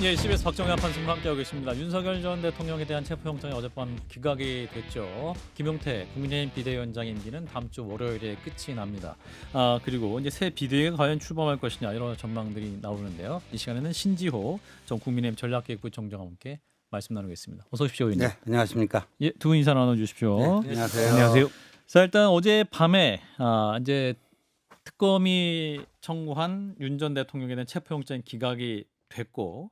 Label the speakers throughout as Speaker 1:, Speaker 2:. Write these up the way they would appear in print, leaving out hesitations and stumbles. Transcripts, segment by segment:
Speaker 1: 예, CBS 박정현 판수님과 함께하고 계십니다. 윤석열 전 대통령에 대한 체포영장이 어젯밤 기각이 됐죠. 김용태 국민의힘 비대위원장 임기는 다음 주 월요일에 끝이 납니다. 그리고 이제 새 비대위가 과연 출범할 것이냐 이런 전망들이 나오는데요. 이 시간에는 신지호 전 국민의힘 전략기획부총장과 함께 말씀 나누겠습니다. 어서 오십시오, 의원님.
Speaker 2: 네, 안녕하십니까.
Speaker 1: 예, 두 분 인사 나눠주십시오.
Speaker 2: 네, 안녕하세요.
Speaker 3: 안녕하세요.
Speaker 1: 자, 일단 어제 밤에 이제 특검이 청구한 윤 전 대통령에 대한 체포영장 기각이 됐고,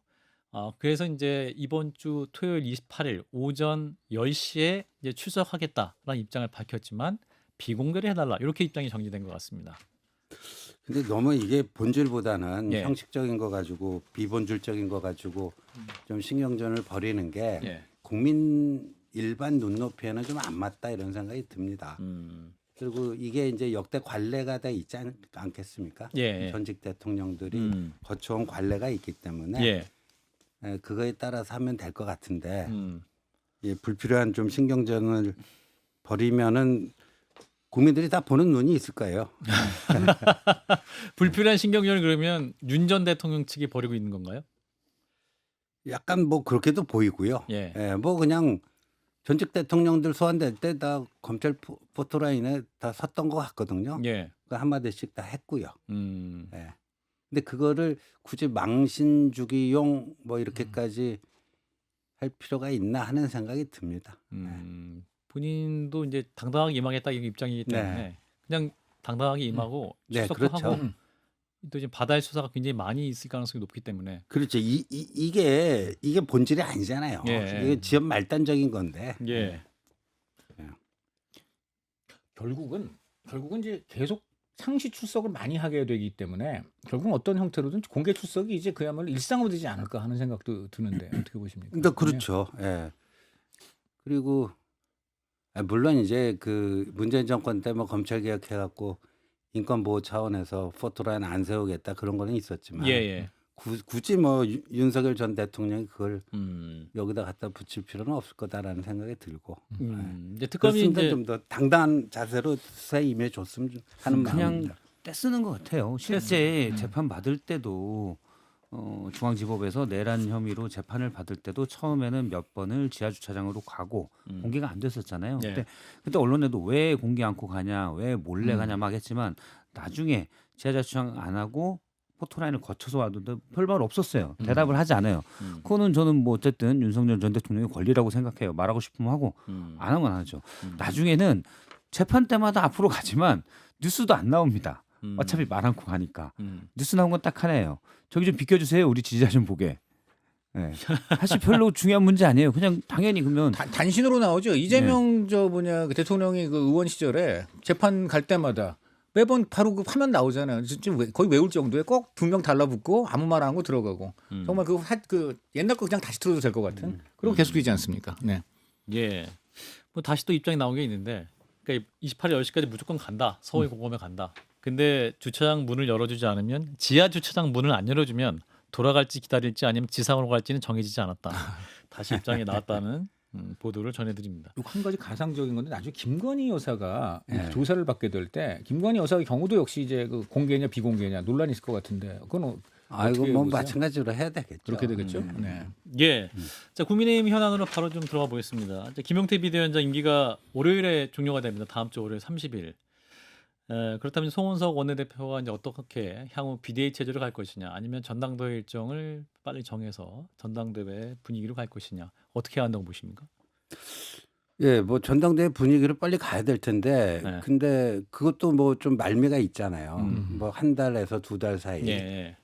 Speaker 1: 그래서 이제 이번 주 토요일 28일 오전 10시에 이제 출석하겠다라는 입장을 밝혔지만 비공개를 해달라 이렇게 입장이 정리된 것 같습니다.
Speaker 2: 근데 너무 이게 본질보다는
Speaker 1: 예.
Speaker 2: 형식적인 거 가지고 비본질적인 거 가지고 좀 신경전을 벌이는 게
Speaker 1: 예.
Speaker 2: 국민 일반 눈높이에는 좀 안 맞다 이런 생각이 듭니다. 그리고 이게 이제 역대 관례가 다 있지 않겠습니까?
Speaker 1: 예.
Speaker 2: 전직 대통령들이
Speaker 1: 음.
Speaker 2: 거쳐온 관례가 있기 때문에
Speaker 1: 예.
Speaker 2: 그거에 따라서 하면 될 것 같은데
Speaker 1: 음.
Speaker 2: 예, 불필요한 좀 신경전을 벌이면은 국민들이 다 보는 눈이 있을 거예요.
Speaker 1: 불필요한 신경전을 그러면 윤 전 대통령 측이 벌이고 있는 건가요?
Speaker 2: 약간 뭐 그렇게도 보이고요.
Speaker 1: 예.
Speaker 2: 뭐 그냥 전직 대통령들 소환될 때 다 검찰 포토라인에 다 섰던 것 같거든요.
Speaker 1: 예.
Speaker 2: 그 한마디씩 다 했고요.
Speaker 1: 음.
Speaker 2: 예. 근데 그거를 굳이 망신 주기용 뭐 이렇게까지 할 필요가 있나 하는 생각이 듭니다.
Speaker 1: 본인도 이제 당당하게 임하겠다 이 입장이기 때문에
Speaker 2: 네.
Speaker 1: 그냥 당당하게 임하고
Speaker 2: 네,
Speaker 1: 출석도
Speaker 2: 그렇죠.
Speaker 1: 하고 또 이제 바다의 수사가 굉장히 많이 있을 가능성이 높기 때문에
Speaker 2: 그렇죠. 이게 본질이 아니잖아요.
Speaker 1: 예.
Speaker 2: 이게 지연 말단적인 건데.
Speaker 1: 예.
Speaker 3: 결국은 이제 계속 상시 출석을 많이 하게 되기 때문에 결국은 어떤 형태로든 공개 출석이 이제 그야말로 일상으로 되지 않을까 하는 생각도 드는데 어떻게 보십니까?
Speaker 2: 그러니까 그렇죠. 예. 그리고 물론 이제 그 문재인 정권 때 뭐 검찰 개혁해갖고 인권 보호 차원에서 포토라인 안 세우겠다 그런 거는 있었지만
Speaker 1: 예.
Speaker 2: 굳이 뭐 윤석열 전 대통령이 그걸
Speaker 1: 음.
Speaker 2: 여기다 갖다 붙일 필요는 없을 거다라는 생각이 들고
Speaker 1: 이제 특검이
Speaker 2: 그렇습니다.
Speaker 1: 이제
Speaker 2: 좀 더 당당한 자세로 수사에 임해줬으면 하는
Speaker 4: 그냥
Speaker 2: 마음입니다.
Speaker 4: 떼쓰는 것 같아요. 실제 재판 받을 때도 중앙지법에서 내란 혐의로 재판을 받을 때도 처음에는 몇 번을 지하 주차장으로 가고 공개가 안 됐었잖아요.
Speaker 1: 네.
Speaker 4: 그때 언론에도 왜 공개 않고 가냐, 왜 몰래 가냐 막 했지만 나중에 지하 주차장 안 하고 포토라인을 거쳐서 와도 별말 없었어요. 대답을 하지 않아요. 그거는 저는 뭐 어쨌든 윤석열 전 대통령의 권리라고 생각해요. 말하고 싶으면 하고 안 하면 안 하죠. 나중에는 재판 때마다 앞으로 가지만 뉴스도 안 나옵니다. 어차피 말 않고 가니까. 뉴스 나온 건 딱 하나예요. 저기 좀 비켜주세요. 우리 지지자 좀 보게. 네. 사실 별로 중요한 문제 아니에요. 그냥 당연히 그러면
Speaker 3: 단신으로 나오죠. 이재명 그 대통령이 그 의원 시절에 재판 갈 때마다 매번 바로 그 화면 나오잖아요. 지금 거의 외울 정도에 꼭 두 명 달라붙고 아무 말 안 하고 들어가고 정말 그 옛날 거 그냥 다시 들어도 될 것 같은 그리고 계속되지 않습니까? 네.
Speaker 1: 예. 뭐 다시 또 입장이 나온 게 있는데 그러니까 28일 10시까지 무조건 간다. 서울 공검에 간다. 근데 주차장 문을 열어주지 않으면 지하 주차장 문을 안 열어주면 돌아갈지 기다릴지 아니면 지상으로 갈지는 정해지지 않았다. 다시 입장이 나왔다는 보도를 전해드립니다.
Speaker 3: 요 한 가지 가상적인 건데 나중에 김건희 여사가
Speaker 2: 네.
Speaker 3: 조사를 받게 될 때 김건희 여사의 경우도 역시 이제 그 공개냐 비공개냐 논란이 있을 것 같은데 그건
Speaker 2: 아이고
Speaker 3: 어떻게
Speaker 2: 뭐
Speaker 3: 보세요?
Speaker 2: 마찬가지로 해야 되겠죠.
Speaker 3: 그렇게 되겠죠. 네.
Speaker 1: 예. 자, 국민의힘 현안으로 바로 좀 들어가 보겠습니다. 이제 김용태 비대위원장 임기가 월요일에 종료가 됩니다. 다음 주 월요일 30일. 그렇다면 송원석 원내대표가 이제 어떻게 향후 비대위 체제로 갈 것이냐, 아니면 전당대회 일정을 빨리 정해서 전당대회 분위기로 갈 것이냐, 어떻게 해야 한다고 보십니까?
Speaker 2: 예, 뭐 전당대회 분위기로 빨리 가야 될 텐데,
Speaker 1: 네.
Speaker 2: 근데 그것도 뭐 좀 말미가 있잖아요. 뭐 한 달에서 두 달 사이.
Speaker 1: 예.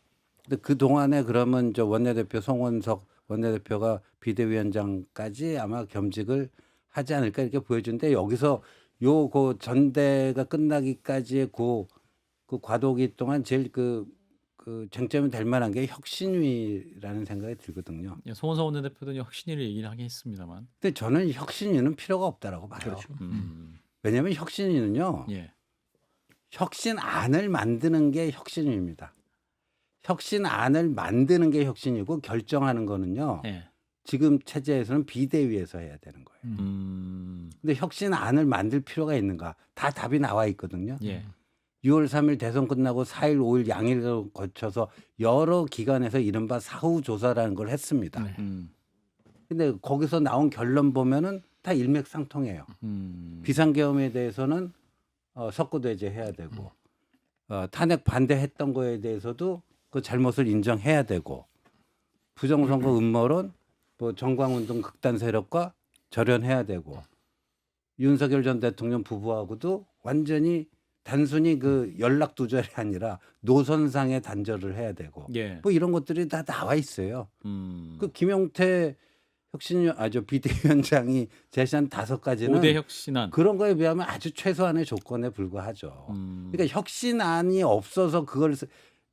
Speaker 2: 근데 그 동안에 그러면 저 원내대표 송원석 원내대표가 비대위원장까지 아마 겸직을 하지 않을까 이렇게 보여주는데 여기서 그 전대가 끝나기까지의 그 과도기 동안 제일 그 쟁점이 될 만한 게 혁신위라는 생각이 들거든요.
Speaker 1: 예, 송원석 원내대표도 이제 혁신위를 얘기를 하긴 했습니다만.
Speaker 2: 근데 저는 혁신위는 필요가 없다라고 봐요.
Speaker 3: 그렇죠.
Speaker 2: 왜냐하면 혁신위는요.
Speaker 1: 예.
Speaker 2: 혁신안을 만드는 게 혁신위입니다. 혁신안을 만드는 게 혁신이고 결정하는 거는요.
Speaker 1: 예.
Speaker 2: 지금 체제에서는 비대위에서 해야 되는 거예요. 근데 혁신안을 만들 필요가 있는가? 다 답이 나와 있거든요.
Speaker 1: 예.
Speaker 2: 6월 3일 대선 끝나고 4일, 5일 양일을 거쳐서 여러 기관에서 이른바 사후 조사라는 걸 했습니다.
Speaker 3: 네.
Speaker 2: 근데 거기서 나온 결론 보면은 다 일맥상통해요. 비상계엄에 대해서는 석고대죄해야 되고 탄핵 반대했던 거에 대해서도 그 잘못을 인정해야 되고 부정선거 음모론, 뭐 정광운동 극단 세력과 절연해야 되고 윤석열 전 대통령 부부하고도 완전히 단순히 그 연락 두절이 아니라 노선상의 단절을 해야 되고
Speaker 1: 예.
Speaker 2: 뭐 이런 것들이 다 나와 있어요. 그 김용태 비대위원장이 제시한 5가지는
Speaker 1: 5대 혁신안.
Speaker 2: 그런 거에 비하면 아주 최소한의 조건에 불과하죠. 그러니까 혁신안이 없어서 그걸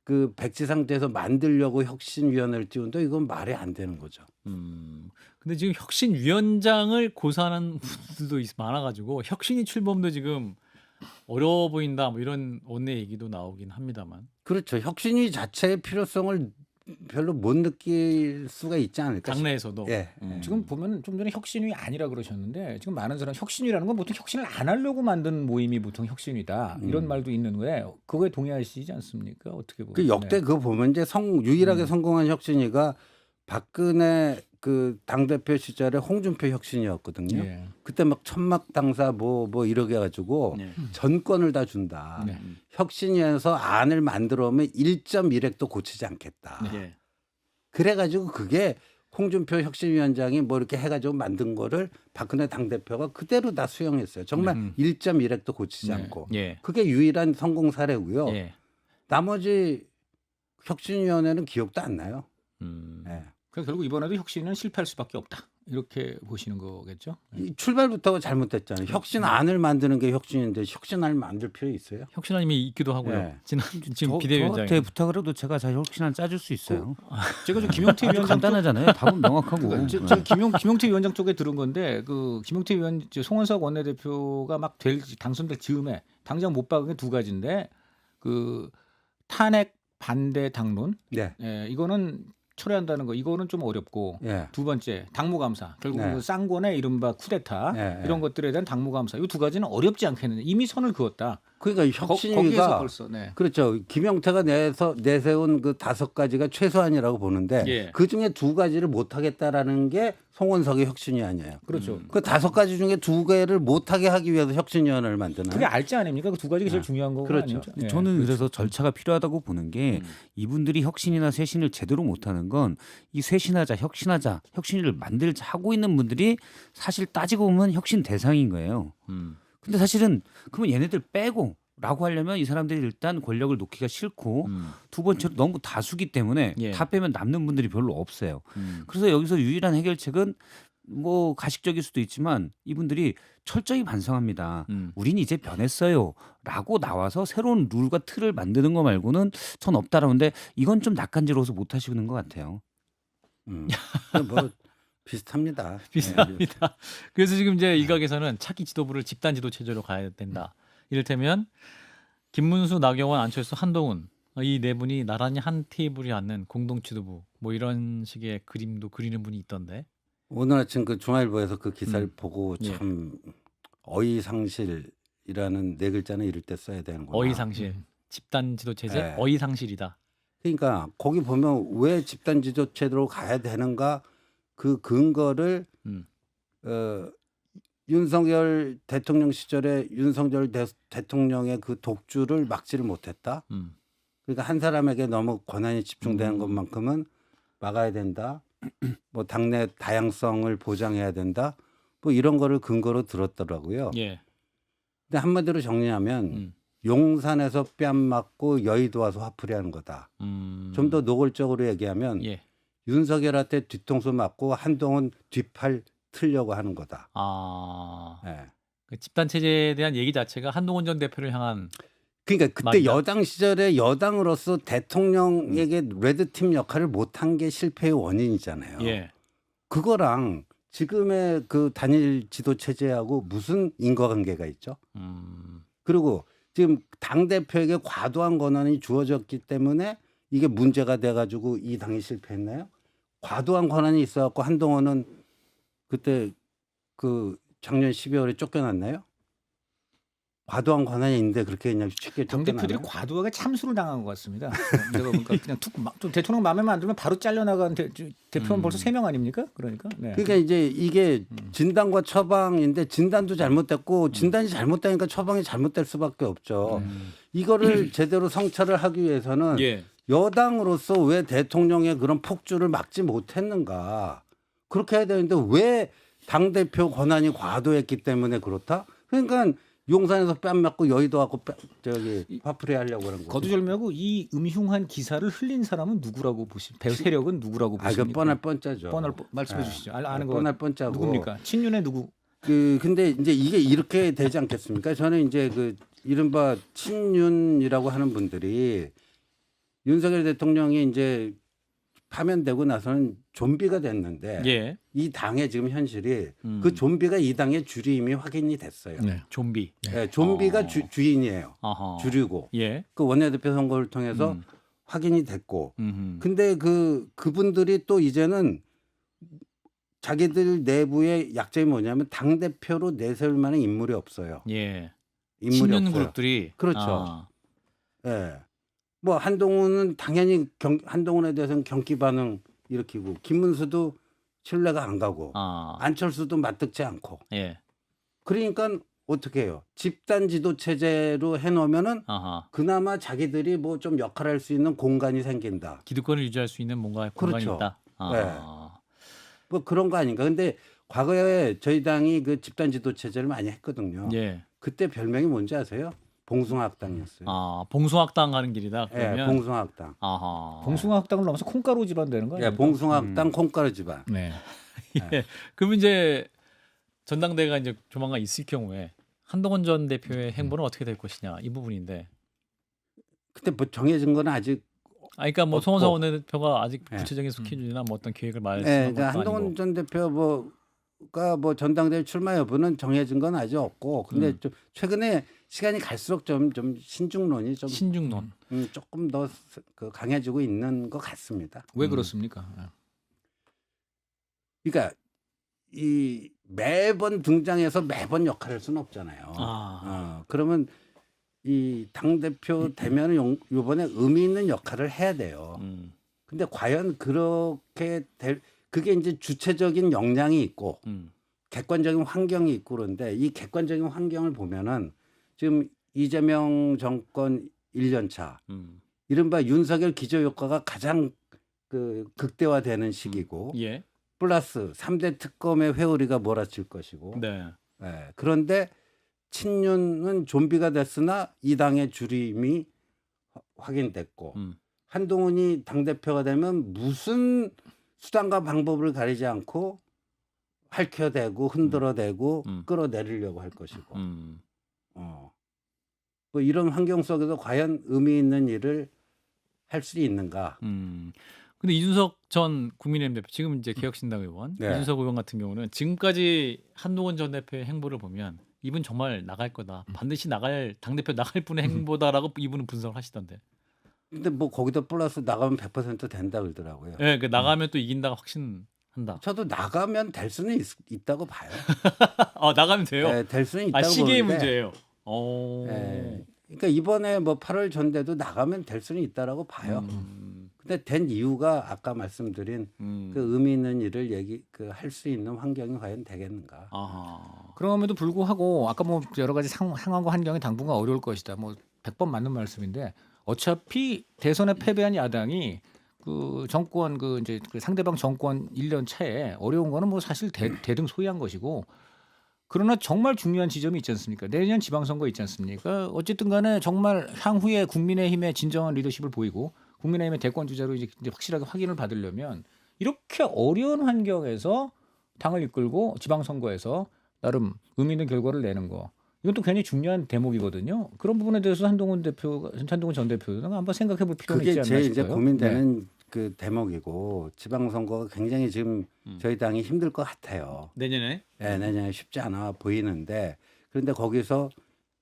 Speaker 2: 그 백지 상태에서 만들려고 혁신위원회를 띄운다 이건 말이 안 되는 거죠.
Speaker 1: 근데 지금 혁신위원장을 고사하는 분들도 많아가지고 혁신이 출범도 지금 어려워 보인다 뭐 이런 원내 얘기도 나오긴 합니다만.
Speaker 2: 그렇죠. 혁신위 자체의 필요성을 별로 못 느낄 수가 있지 않을까.
Speaker 1: 당내에서도.
Speaker 2: 예.
Speaker 3: 지금 보면 좀 전에 혁신위 아니라 그러셨는데 지금 많은 사람 혁신위라는 건 보통 혁신을 안 하려고 만든 모임이 보통 혁신위다 이런 말도 있는 거예요. 그거에 동의하시지 않습니까? 어떻게 보면
Speaker 2: 그 역대 그거 보면 이제 유일하게 성공한 혁신위가 박근혜 그 당대표 시절에 홍준표 혁신이었거든요.
Speaker 3: 예.
Speaker 2: 그때 막 천막 당사 뭐 이러게 해가지고
Speaker 1: 네.
Speaker 2: 전권을 다 준다.
Speaker 3: 네.
Speaker 2: 혁신위에서 안을 만들어 오면 1.1핵도 고치지 않겠다.
Speaker 1: 예.
Speaker 2: 그래가지고 그게 홍준표 혁신위원장이 뭐 이렇게 해가지고 만든 거를 박근혜 당대표가 그대로 다 수용했어요. 정말 1.1핵도 고치지
Speaker 3: 네.
Speaker 2: 않고.
Speaker 1: 예.
Speaker 2: 그게 유일한 성공 사례고요.
Speaker 1: 예.
Speaker 2: 나머지 혁신위원회는 기억도 안 나요. 예.
Speaker 3: 그러니까 결국 이번에도 혁신은 실패할 수밖에 없다 이렇게 보시는 거겠죠?
Speaker 2: 이 출발부터가 잘못됐잖아요. 혁신안을 만드는 게 혁신인데 혁신안을 만들 필요 있어요?
Speaker 1: 혁신안이 있기도 하고요.
Speaker 2: 예.
Speaker 1: 지금
Speaker 4: 저한테
Speaker 1: 비대위원장이.
Speaker 4: 부탁을 해도 제가 잘 혁신안 짜줄 수 있어요.
Speaker 3: 제가 좀 김용태
Speaker 4: 아주
Speaker 3: 위원장
Speaker 4: 간단하잖아요. 답은 명확하고.
Speaker 3: 저 김용태 위원장 쪽에 들은 건데 그 김용태 위원 송원석 원내대표가 막 당선될 즈음에 당장 못 박은 게 2가지인데 그 탄핵 반대 당론
Speaker 2: 네.
Speaker 3: 이거는 철회한다는 거 이거는 좀 어렵고
Speaker 2: 예.
Speaker 3: 2번째 당무감사 결국
Speaker 2: 네.
Speaker 3: 그 쌍권의 이른바 쿠데타
Speaker 2: 네,
Speaker 3: 이런 것들에 대한 당무감사 이 2가지는 어렵지 않겠느냐 이미 선을 그었다.
Speaker 2: 그러니까
Speaker 3: 거기에서
Speaker 2: 혁신위가
Speaker 3: 벌써 네.
Speaker 2: 그렇죠. 김용태가 내세운 그 5가지가 최소한이라고 보는데
Speaker 1: 예.
Speaker 2: 그 중에 2가지를 못 하겠다라는 게 송원석의 혁신위 아니에요.
Speaker 3: 그렇죠.
Speaker 2: 그 5가지 중에 2개를 못 하게 하기 위해서 혁신위원회를 만드나요?
Speaker 3: 그게 알지 아닙니까? 그 2가지가 제일 중요한 거고
Speaker 2: 그렇죠.
Speaker 3: 아니죠? 예.
Speaker 4: 저는 그래서 절차가 필요하다고 보는 게 이분들이 혁신이나 쇄신을 제대로 못하는 건 이 쇄신하자, 혁신하자, 혁신을 만들자 하고 있는 분들이 사실 따지고 보면 혁신 대상인 거예요. 근데 사실은 그러면 얘네들 빼고 라고 하려면 이 사람들이 일단 권력을 놓기가 싫고 2번째로 너무 다수기 때문에
Speaker 1: 예.
Speaker 4: 다 빼면 남는 분들이 별로 없어요. 그래서 여기서 유일한 해결책은 뭐 가식적일 수도 있지만 이분들이 철저히 반성합니다. 우린 이제 변했어요. 라고 나와서 새로운 룰과 틀을 만드는 거 말고는 전 없다라는데 이건 좀 낯간지러워서 못 하시는 것 같아요.
Speaker 2: 뭐 비슷합니다.
Speaker 1: 비슷합니다. 그래서 지금 이제 일각에서는 차기 지도부를 집단 지도 체제로 가야 된다. 이를테면 김문수, 나경원, 안철수, 한동훈 이 4분이 나란히 한 테이블에 앉는 공동 지도부 뭐 이런 식의 그림도 그리는 분이 있던데.
Speaker 2: 오늘 아침 그 중앙일보에서 그 기사를 보고
Speaker 1: 예.
Speaker 2: 참 어이상실이라는 4글자는 이럴 때 써야 되는구나.
Speaker 1: 어이상실. 집단 지도 체제
Speaker 2: 네.
Speaker 1: 어이상실이다.
Speaker 2: 그러니까 거기 보면 왜 집단 지도체로 가야 되는가 그 근거를 윤석열 대통령 시절에 윤석열 대통령의 그 독주를 막지를 못했다. 그러니까 한 사람에게 너무 권한이 집중되는 것만큼은 막아야 된다. 뭐 당내 다양성을 보장해야 된다. 뭐 이런 거를 근거로 들었더라고요.
Speaker 1: 예.
Speaker 2: 근데 한마디로 정리하면 용산에서 뺨 맞고 여의도 와서 화풀이하는 거다. 좀 더 노골적으로 얘기하면
Speaker 1: 예.
Speaker 2: 윤석열한테 뒤통수 맞고 한동훈 뒷팔 틀려고 하는 거다.
Speaker 1: 아.
Speaker 2: 예.
Speaker 1: 그 집단 체제에 대한 얘기 자체가 한동훈 전 대표를 향한
Speaker 2: 그러니까 그때
Speaker 1: 맞다.
Speaker 2: 여당 시절에 여당으로서 대통령에게 레드팀 역할을 못한 게 실패의 원인이잖아요.
Speaker 1: 예.
Speaker 2: 그거랑 지금의 그 단일 지도 체제하고 무슨 인과관계가 있죠? 그리고 지금 당 대표에게 과도한 권한이 주어졌기 때문에 이게 문제가 돼가지고 이 당이 실패했나요? 과도한 권한이 있어갖고 한동훈은 그때 그 작년 12월에 쫓겨났나요? 과도한 권한이 있는데 그렇게 그냥 쉽게
Speaker 3: 당 대표들이
Speaker 2: 쫓겨나면
Speaker 3: 과도하게 참수를 당한 것 같습니다. 내가 보니까 그냥 좀 대통령 마음에 안 들면 바로 잘려나간 대표는 벌써 3명 아닙니까? 그러니까. 네.
Speaker 2: 그러니까 이제 이게 진단과 처방인데 진단도 잘못됐고 진단이 잘못되니까 처방이 잘못될 수밖에 없죠. 이거를 제대로 성찰을 하기 위해서는
Speaker 1: 예.
Speaker 2: 여당으로서 왜 대통령의 그런 폭주를 막지 못했는가. 그렇게 해야 되는데 왜 당대표 권한이 과도했기 때문에 그렇다? 그러니까 용산에서 뺨 맞고 여의도 하고 화풀이 하려고 그런 거죠.
Speaker 3: 거두절미하고 이 음흉한 기사를 흘린 사람은 누구라고 배 세력은 누구라고
Speaker 2: 아,
Speaker 3: 보십니까?
Speaker 2: 그 뻔할 뻔짜죠.
Speaker 3: 말씀해 주시죠. 아는 거
Speaker 2: 뻔할 뻔짜고.
Speaker 3: 누굽니까? 친윤의 누구?
Speaker 2: 근데 이제 이게 이렇게 되지 않겠습니까? 저는 이제 그 이른바 친윤이라고 하는 분들이 윤석열 대통령이 이제 파면되고 나서는 좀비가 됐는데
Speaker 1: 예.
Speaker 2: 이 당의 지금 현실이 그 좀비가 이 당의 주류임이 확인이 됐어요.
Speaker 3: 네.
Speaker 1: 좀비.
Speaker 2: 네, 좀비가 주인이에요.
Speaker 1: 아하.
Speaker 2: 주류고
Speaker 1: 예.
Speaker 2: 그 원내대표 선거를 통해서 확인이 됐고 근데 그분들이 또 이제는 자기들 내부의 약점이 뭐냐면 당 대표로 내세울 만한 인물이 없어요.
Speaker 1: 예.
Speaker 2: 인물이
Speaker 1: 친윤
Speaker 2: 없어요.
Speaker 1: 그룹들이
Speaker 2: 그렇죠.
Speaker 1: 아.
Speaker 2: 예. 뭐 한동훈은 당연히 한동훈에 대해서는 경기 반응 일으키고 김문수도 신뢰가 안 가고
Speaker 1: 아.
Speaker 2: 안철수도 맞듣지 않고
Speaker 1: 예.
Speaker 2: 그러니까 어떻게 해요? 집단 지도 체제로 해놓으면은
Speaker 1: 아하.
Speaker 2: 그나마 자기들이 뭐 좀 역할을 할 수 있는 공간이 생긴다.
Speaker 1: 기득권을 유지할 수 있는 뭔가 공간이
Speaker 2: 그렇죠.
Speaker 1: 있다. 아.
Speaker 2: 뭐 그런 거 아닌가. 근데 과거에 저희 당이 그 집단 지도 체제를 많이 했거든요.
Speaker 1: 예.
Speaker 2: 그때 별명이 뭔지 아세요? 봉숭아학당이었어요.
Speaker 1: 아, 봉숭아학당 가는 길이다.
Speaker 2: 예,
Speaker 1: 그러면
Speaker 2: 봉숭아학당.
Speaker 1: 아하.
Speaker 3: 봉숭아학당을 넘어서 콩가루 집안 되는 거예요?
Speaker 2: 예, 봉숭아학당 콩가루 집안.
Speaker 3: 네.
Speaker 1: 예. 그럼 이제 전당대회가 이제 조만간 있을 경우에 한동훈 전 대표의 행보는 어떻게 될 것이냐 이 부분인데.
Speaker 2: 근데 뭐 정해진 건 아직
Speaker 1: 그러니까 뭐
Speaker 2: 없고.
Speaker 1: 송원석 원내대표가 아직
Speaker 2: 예.
Speaker 1: 구체적인 스케줄이나 뭐 어떤 계획을 말씀한
Speaker 2: 예,
Speaker 1: 것도
Speaker 2: 그러니까 한동훈
Speaker 1: 아니고.
Speaker 2: 전 대표가 뭐 전당대회 출마 여부는 정해진 건 아직 없고, 근데 좀 최근에 시간이 갈수록 좀 신중론이 좀
Speaker 1: 신중론.
Speaker 2: 조금 더 그 강해지고 있는 것 같습니다.
Speaker 3: 왜 그렇습니까?
Speaker 2: 그러니까 이 매번 등장해서 매번 역할을 할 수는 없잖아요. 그러면 이 당 대표 되면은 요번에 의미 있는 역할을 해야 돼요. 근데 과연 그렇게 그게 이제 주체적인 역량이 있고 객관적인 환경이 있고 그런데 이 객관적인 환경을 보면은 지금 이재명 정권 1년 차 이른바 윤석열 기저효과가 가장 그 극대화되는 시기고
Speaker 1: 예.
Speaker 2: 플러스 3대 특검의 회오리가 몰아칠 것이고
Speaker 1: 네.
Speaker 2: 예, 그런데 친윤은 좀비가 됐으나 이 당의 주림이 확인됐고 한동훈이 당대표가 되면 무슨 수단과 방법을 가리지 않고 할켜대고 흔들어대고 끌어내리려고 할 것이고 뭐 이런 환경 속에서 과연 의미 있는 일을 할 수 있는가.
Speaker 1: 근데 이준석 전 국민의힘 대표 지금 이제 개혁신당 의원
Speaker 2: 네.
Speaker 1: 이준석 의원 같은 경우는 지금까지 한동훈 전 대표의 행보를 보면 이분 정말 나갈 거다. 반드시 당대표 나갈 분의 행보다라고 이분은 분석을 하시던데.
Speaker 2: 근데 뭐 거기다 플러스 나가면 100% 된다 그러더라고요.
Speaker 1: 예, 그 나가면 또 이긴다가 확신한다.
Speaker 2: 저도 나가면 될 수는 있다고 봐요.
Speaker 1: 아, 나가면 돼요?
Speaker 2: 네, 될 수는 있다고
Speaker 1: 시기의
Speaker 2: 보는데,
Speaker 1: 문제예요. 오.
Speaker 2: 네, 그러니까 이번에 뭐 8월 전대도 나가면 될 수는 있다라고 봐요. 근데 된 이유가 아까 말씀드린 그 의미 있는 일을 할 수 있는 환경이 과연 되겠는가.
Speaker 1: 아하.
Speaker 3: 그럼에도 불구하고 아까 뭐 여러 가지 상황과 환경이 당분간 어려울 것이다. 뭐 100번 맞는 말씀인데 어차피 대선에 패배한 야당이 그 정권 이제 그 상대방 정권 1년 차에 어려운 거는 뭐 사실 대등소이한 것이고 그러나 정말 중요한 지점이 있지 않습니까? 내년 지방선거 있지 않습니까? 어쨌든 간에 정말 향후에 국민의힘의 진정한 리더십을 보이고 국민의힘의 대권 주자로 이제 확실하게 확인을 받으려면 이렇게 어려운 환경에서 당을 이끌고 지방선거에서 나름 의미 있는 결과를 내는 거. 이건 또 굉장히 중요한 대목이거든요. 그런 부분에 대해서 한동훈 전 대표가 한번 생각해 볼 필요는 있지
Speaker 2: 그게
Speaker 3: 않나
Speaker 2: 제일
Speaker 3: 싶어요.
Speaker 2: 이제 고민되는 그 대목이고 지방선거가 굉장히 지금 저희 당이 힘들 것 같아요.
Speaker 1: 내년에?
Speaker 2: 네, 내년에 쉽지 않아 보이는데 그런데 거기서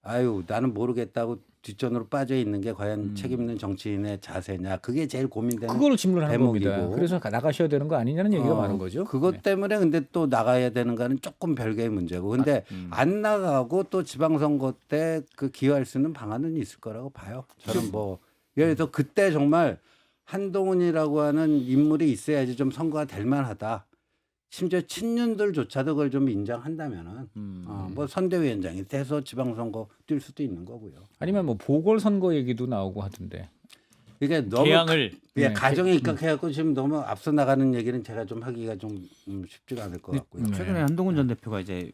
Speaker 2: 아유 나는 모르겠다고 뒷전으로 빠져 있는 게 과연 책임 있는 정치인의 자세냐 그게 제일 고민되는
Speaker 3: 그걸 질문하는
Speaker 2: 대목이고.
Speaker 3: 겁니다. 그래서 나가셔야 되는 거 아니냐는 얘기가 많은 거죠.
Speaker 2: 그것
Speaker 3: 네.
Speaker 2: 때문에 근데 또 나가야 되는가는 조금 별개의 문제고. 근데 안 나가고 또 지방선거 때 그 기여할 수 있는 방안은 있을 거라고 봐요. 저는 뭐 예를 들어 그때 정말 한동훈이라고 하는 인물이 있어야지 좀 선거가 될 만하다. 심지어 친윤들조차도 그걸 좀 인정한다면은 뭐 선대위원장이 돼서 지방선거 뛸 수도 있는 거고요.
Speaker 3: 아니면 뭐 보궐선거 얘기도 나오고 하던데.
Speaker 2: 이게 너무
Speaker 1: 개항을
Speaker 3: 네.
Speaker 2: 가정에 입각해갖고 지금 너무 앞서 나가는 얘기는 제가 좀 하기가 좀 쉽지가 않을 것 같고요.
Speaker 4: 최근에 한동훈 전 대표가 이제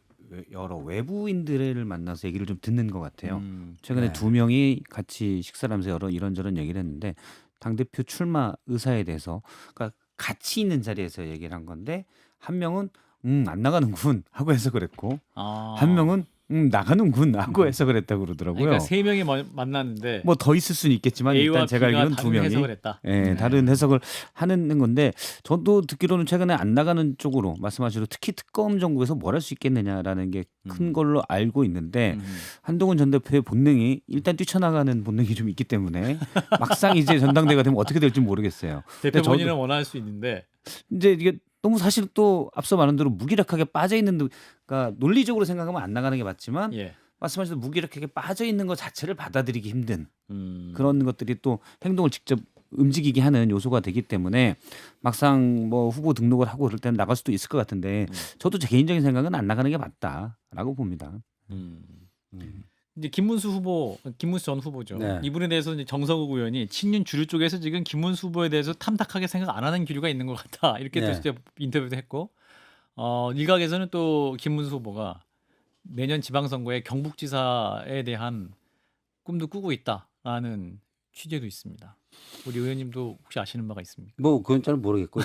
Speaker 4: 여러 외부인들을 만나서 얘기를 좀 듣는 것 같아요. 최근에
Speaker 2: 네.
Speaker 4: 두 명이 같이 식사를 하면서 여러 이런저런 얘기를 했는데 당대표 출마 의사에 대해서 그러니까 같이 있는 자리에서 얘기를 한 건데 한 명은 안 나가는군 하고 해서 그랬고 한 명은 나가는군 하고 해서 그랬다고 그러더라고요.
Speaker 1: 그러니까 세 명이 만났는데
Speaker 4: 뭐 더 있을 수는 있겠지만
Speaker 1: A와
Speaker 4: 일단 제가
Speaker 1: B가
Speaker 4: 알기로는 두
Speaker 1: 다른
Speaker 4: 명이
Speaker 1: 해석을 했다.
Speaker 4: 예, 다른 해석을 하는 건데 저도 듣기로는 최근에 안 나가는 쪽으로 말씀하신 특히 특검 정국에서 뭘 할 수 있겠느냐라는 게 큰 걸로 알고 있는데 한동훈 전 대표의 본능이 일단 뛰쳐나가는 본능이 좀 있기 때문에 막상 이제 전당대회가 되면 어떻게 될지 모르겠어요.
Speaker 1: 대표
Speaker 4: 근데
Speaker 1: 본인은 원할 수 있는데
Speaker 4: 이제 이게 너무 사실 또 앞서 말한 대로 무기력하게 빠져 있는 그러니까 논리적으로 생각하면 안 나가는 게 맞지만
Speaker 1: 예.
Speaker 4: 말씀하신 대로 무기력하게 빠져 있는 것 자체를 받아들이기 힘든
Speaker 1: 음.
Speaker 4: 그런 것들이 또 행동을 직접 움직이게 하는 요소가 되기 때문에 막상 뭐 후보 등록을 하고 그럴 때는 나갈 수도 있을 것 같은데 저도 제 개인적인 생각은 안 나가는 게 맞다라고 봅니다.
Speaker 1: 이제 김문수 전 후보죠.
Speaker 2: 네.
Speaker 1: 이분에 대해서 이제 정서국 의원이 친윤 주류 쪽에서 지금 김문수 후보에 대해서 탐탁하게 생각 안 하는 기류가 있는 것 같다. 이렇게 또
Speaker 2: 네.
Speaker 1: 진짜 인터뷰도 했고, 일각에서는 또 김문수 후보가 내년 지방선거에 경북지사에 대한 꿈도 꾸고 있다라는 취재도 있습니다. 우리 의원님도 혹시 아시는 바가 있습니까?
Speaker 2: 뭐 그건 잘 모르겠고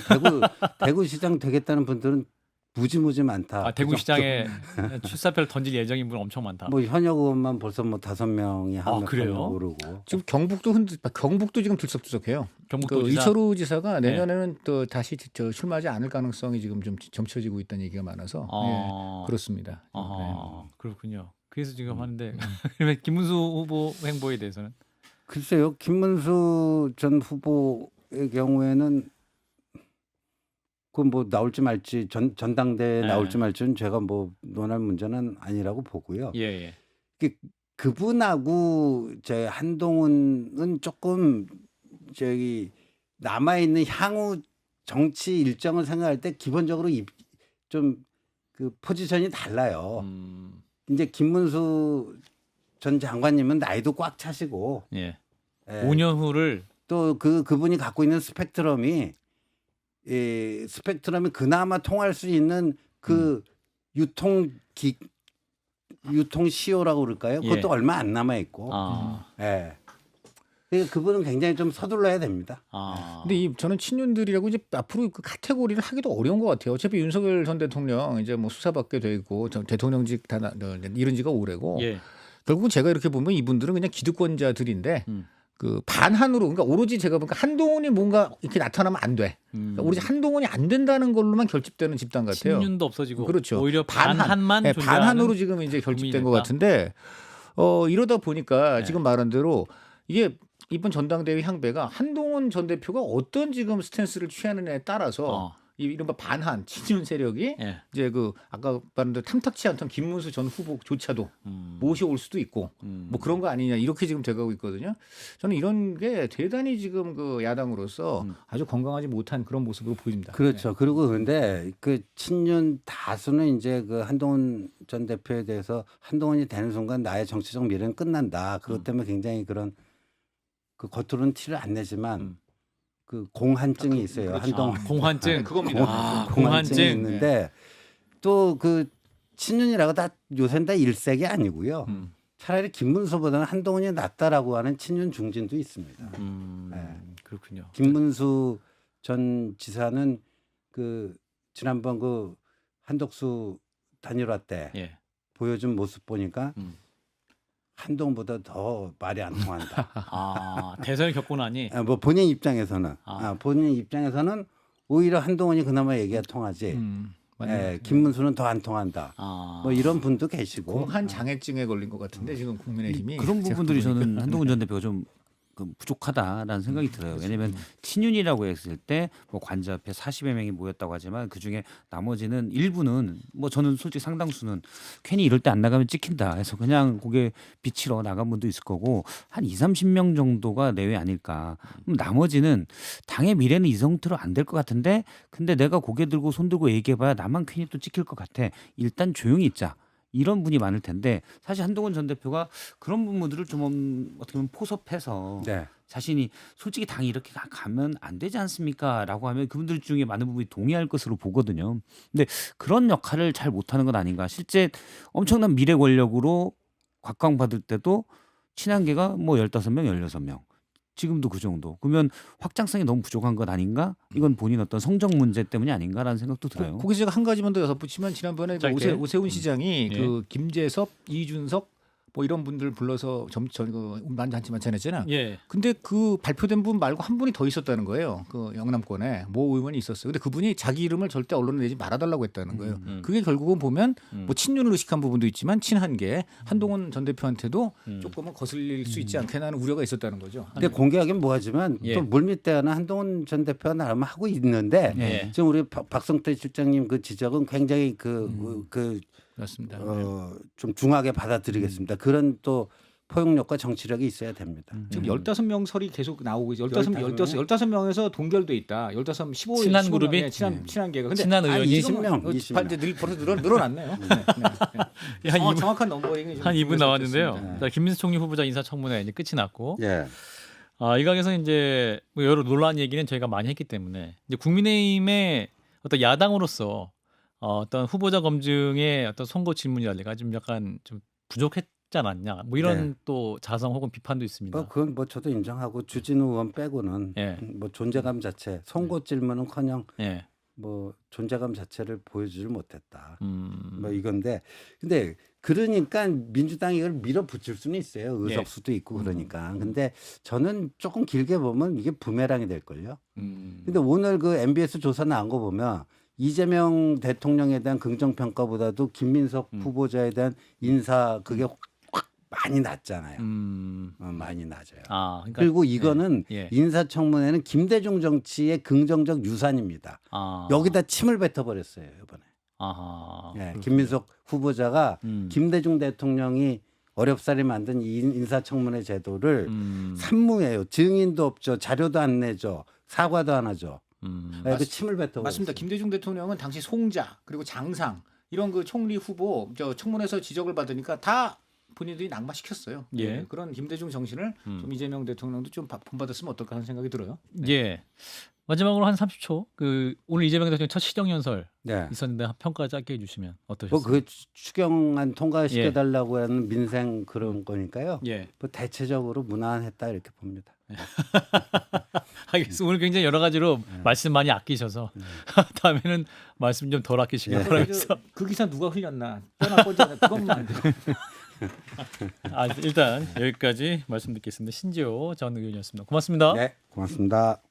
Speaker 2: 대구시장 되겠다는 분들은 무지무지 많다.
Speaker 1: 대구시장에 출사표를 던질 예정인 분 엄청 많다.
Speaker 2: 뭐 현역 의원만 벌써 뭐 5명이 한
Speaker 1: 그래요?
Speaker 2: 오르고.
Speaker 3: 지금 경북도 지금 들썩들썩해요.
Speaker 1: 경북도
Speaker 3: 그
Speaker 1: 지사?
Speaker 3: 이철우 지사가 내년에는 또 다시 출마하지 않을 가능성이 지금 좀 점쳐지고 있다는 얘기가 많아서 예, 그렇습니다.
Speaker 1: 그렇군요. 그래서 지금 하는데 그러면 김문수 후보 행보에 대해서는
Speaker 2: 글쎄요, 김문수 전 후보의 경우에는 그 뭐 나올지 말지 전당대에
Speaker 1: 네.
Speaker 2: 나올지 말지는 제가 뭐 논할 문제는 아니라고 보고요.
Speaker 1: 예.
Speaker 2: 그분하고 제 한동훈은 조금 저기 남아 있는 향후 정치 일정을 생각할 때 기본적으로 좀 그 포지션이 달라요. 이제 김문수 전 장관님은 나이도 꽉 차시고
Speaker 1: 예.
Speaker 2: 예,
Speaker 1: 5년 후를
Speaker 2: 또 그분이 갖고 있는 스펙트럼이 그나마 통할 수 있는 그 유통 시효라고 그럴까요? 그것도
Speaker 1: 예.
Speaker 2: 얼마 안 남아 있고. 예. 그러니까 그분은 굉장히 좀 서둘러야 됩니다.
Speaker 3: 근데 저는 친윤들이라고 이제 앞으로 그 카테고리를 하기도 어려운 것 같아요. 어차피 윤석열 전 대통령 이제 뭐 수사받게 돼 있고 대통령직 이런 지가 오래고
Speaker 1: 예.
Speaker 3: 결국은 제가 이렇게 보면 이분들은 그냥 기득권자들인데 그 반한으로 그러니까 오로지 제가 보니까 한동훈이 뭔가 이렇게 나타나면 안 돼. 그러니까 오로지 한동훈이 안 된다는 걸로만 결집되는 집단 같아요.
Speaker 1: 친윤도 없어지고
Speaker 3: 그렇죠.
Speaker 1: 오히려 반한만
Speaker 3: 네,
Speaker 1: 존재하는
Speaker 3: 반한으로 지금 이제 결집된 것
Speaker 1: 국민이다.
Speaker 3: 같은데 이러다 보니까
Speaker 1: 네.
Speaker 3: 지금 말한 대로 이게 이번 전당대회 향배가 한동훈 전 대표가 어떤 지금 스탠스를 취하느냐에 따라서 이 이른바 반한 친윤 세력이
Speaker 1: 예.
Speaker 3: 이제 그 아까 말한 대로 탐탁치 않던 김문수 전 후보조차도 모셔올 수도 있고 뭐 그런 거 아니냐 이렇게 지금 돼가고 있거든요. 저는 이런 게 대단히 지금 그 야당으로서 아주 건강하지 못한 그런 모습으로 보입니다.
Speaker 2: 그렇죠. 그리고 근데 그 친윤 다수는 이제 그 한동훈 전 대표에 대해서 한동훈이 되는 순간 나의 정치적 미래는 끝난다. 그것 때문에 굉장히 그런 그 겉으로는 티를 안 내지만 그 공한증이 있어요. 한동훈
Speaker 1: 공한증
Speaker 3: 그겁니다.
Speaker 2: 공한증이
Speaker 1: 공한증
Speaker 2: 있는데 또 그 친윤이라고 다 요새는 다 일색이 아니고요. 차라리 김문수보다는 한동훈이 낫다라고 하는 친윤 중진도 있습니다. 네.
Speaker 1: 그렇군요.
Speaker 2: 김문수 전 지사는 그 지난번 그 한덕수 단일화 때
Speaker 1: 예.
Speaker 2: 보여준 모습 보니까 한동훈보다 더 말이 안 통한다.
Speaker 1: 대선을 겪고 나니
Speaker 2: 뭐 본인 입장에서는 오히려 한동훈이 그나마 얘기가 통하지. 예, 김문수는 더 안 통한다.
Speaker 1: 아.
Speaker 2: 뭐 이런 분도 계시고.
Speaker 3: 공한 장애증에 걸린 것 같은데 지금 국민의힘이
Speaker 4: 그런
Speaker 3: 제가
Speaker 4: 부분들이
Speaker 3: 보니까.
Speaker 4: 저는 한동훈 전 대표가 좀 부족하다라는 생각이 들어요. 왜냐하면 친윤이라고 했을 때 뭐 관저 앞에 40여 명이 모였다고 하지만 그 중에 나머지는 일부는 뭐 저는 솔직히 상당수는 괜히 이럴 때 안 나가면 찍힌다 해서 그냥 고개 비치러 나간 분도 있을 거고 한 2, 30명 정도가 내외 아닐까. 그럼 나머지는 당의 미래는 이 상태로 안 될 것 같은데 근데 내가 고개 들고 손 들고 얘기해봐야 나만 괜히 또 찍힐 것 같아. 일단 조용히 있자. 이런 분이 많을 텐데 사실 한동훈 전 대표가 그런 부분들을 좀 어떻게 보면 포섭해서
Speaker 2: 네.
Speaker 4: 자신이 솔직히 당이 이렇게 가면 안 되지 않습니까?라고 하면 그분들 중에 많은 부분이 동의할 것으로 보거든요. 근데 그런 역할을 잘 못하는 건 아닌가. 실제 엄청난 미래 권력으로 곽광받을 때도 친한계가 뭐 15명, 16명. 지금도 그 정도. 그러면 확장성이 너무 부족한 것 아닌가? 이건 본인 어떤 성적 문제 때문이 아닌가라는 생각도 들어요.
Speaker 3: 거기서 제가 한 가지만 더 덧붙이면 지난번에 그
Speaker 1: 짧게.
Speaker 3: 오세훈 시장이
Speaker 1: 예.
Speaker 3: 그 김재섭, 이준석 뭐 이런 분들 불러서 만잔치 만찬했잖아.
Speaker 1: 예.
Speaker 3: 근데 그 발표된 분 말고 한 분이 더 있었다는 거예요. 그 영남권에 모 의원이 있었어요. 근데 그분이 자기 이름을 절대 언론에 내지 말아달라고 했다는 거예요. 그게 결국은 보면 뭐 친윤을 의식한 부분도 있지만 친한계 한동훈 전 대표한테도 조금은 거슬릴 수 있지 않겠나는 우려가 있었다는 거죠.
Speaker 2: 근데 공개하긴 뭐하지만
Speaker 1: 예.
Speaker 2: 또 물밑대화는 한동훈 전 대표가 나름 하고 있는데
Speaker 1: 예.
Speaker 2: 지금 우리 박성태 실장님 그 지적은 굉장히
Speaker 3: 맞습니다.
Speaker 2: 좀 중하게 받아들이겠습니다. 그런 또 포용력과 정치력이 있어야 됩니다.
Speaker 3: 지금 15명 설이 계속 나오고 있어요.
Speaker 2: 15
Speaker 3: 15명에서 동결돼 있다. 15
Speaker 1: 친한
Speaker 3: 15명,
Speaker 1: 그룹이?
Speaker 3: 예, 친한 계가. 근데
Speaker 1: 친한 의원이
Speaker 2: 20명, 20명.
Speaker 3: 이제 벌써 늘어났네요. 네.
Speaker 1: 한 2분,
Speaker 3: 정확한 넘버링이
Speaker 1: 한 2분 나왔는데요.
Speaker 3: 됐습니다.
Speaker 1: 자, 김민수 총리 후보자 인사청문회 이제 끝이 났고
Speaker 2: 예.
Speaker 1: 이 각에서 이제 뭐 여러 논란 얘기는 저희가 많이 했기 때문에 이제 국민의힘의 어떤 야당으로서 어떤 후보자 검증의 어떤 선거 질문이랄까 좀 약간 좀 부족했지 않았냐 뭐 이런
Speaker 2: 네.
Speaker 1: 또 자성 혹은 비판도 있습니다.
Speaker 2: 그건 뭐 저도 인정하고 주진우 의원 빼고는
Speaker 1: 예.
Speaker 2: 뭐 존재감 자체 선거 질문은커녕
Speaker 1: 예.
Speaker 2: 뭐 존재감 자체를 보여주질 못했다. 뭐
Speaker 1: 음.
Speaker 2: 이건데 근데 그러니까 민주당이 이걸 밀어붙일 수는 있어요.
Speaker 1: 예.
Speaker 2: 의석수도 있고 그러니까. 근데 저는 조금 길게 보면 이게 부메랑이 될 걸요. 근데 오늘 그 MBS 조사 나온 거 보면 이재명 대통령에 대한 긍정 평가보다도 김민석 후보자에 대한 인사 그게 확 많이 낮잖아요. 많이 낮아요.
Speaker 1: 그러니까
Speaker 2: 그리고 이거는
Speaker 1: 예.
Speaker 2: 인사청문회는 김대중 정치의 긍정적 유산입니다. 여기다 침을 뱉어버렸어요 이번에.
Speaker 1: 아하.
Speaker 2: 예, 김민석 후보자가 김대중 대통령이 어렵사리 만든 이 인사청문회 제도를 산무해요. 증인도 없죠. 자료도 안 내죠. 사과도 안 하죠. 그 침을 뱉어.
Speaker 3: 맞습니다. 김대중 대통령은 당시 송자 그리고 장상 이런 그 총리 후보 청문회에서 지적을 받으니까 다 본인들이 낙마시켰어요.
Speaker 1: 예.
Speaker 3: 네, 그런 김대중 정신을 좀 이재명 대통령도 좀 본받았으면 어떨까 하는 생각이 들어요.
Speaker 1: 예. 마지막으로 한 30초. 그 오늘 이재명 대통령 첫 시정 연설
Speaker 2: 네.
Speaker 1: 있었는데 한 평가 짧게 해주시면 어떠셨어요?
Speaker 2: 뭐그 추경안 통과시켜달라고 하는 민생 그런 거니까요.
Speaker 1: 예.
Speaker 2: 뭐 대체적으로 무난했다 이렇게 봅니다.
Speaker 1: 알겠습니다. 오늘 굉장히 여러 가지로 말씀 많이 아끼셔서 다음에는 말씀 좀 덜 아끼시길
Speaker 3: 네.
Speaker 1: 바라면서
Speaker 3: 그 기사 누가 흘렸나? 떠나 꺼져 그것만 안 돼.
Speaker 1: 일단 여기까지 말씀 듣겠습니다. 신지호 전 의원이었습니다. 고맙습니다.
Speaker 2: 네, 고맙습니다.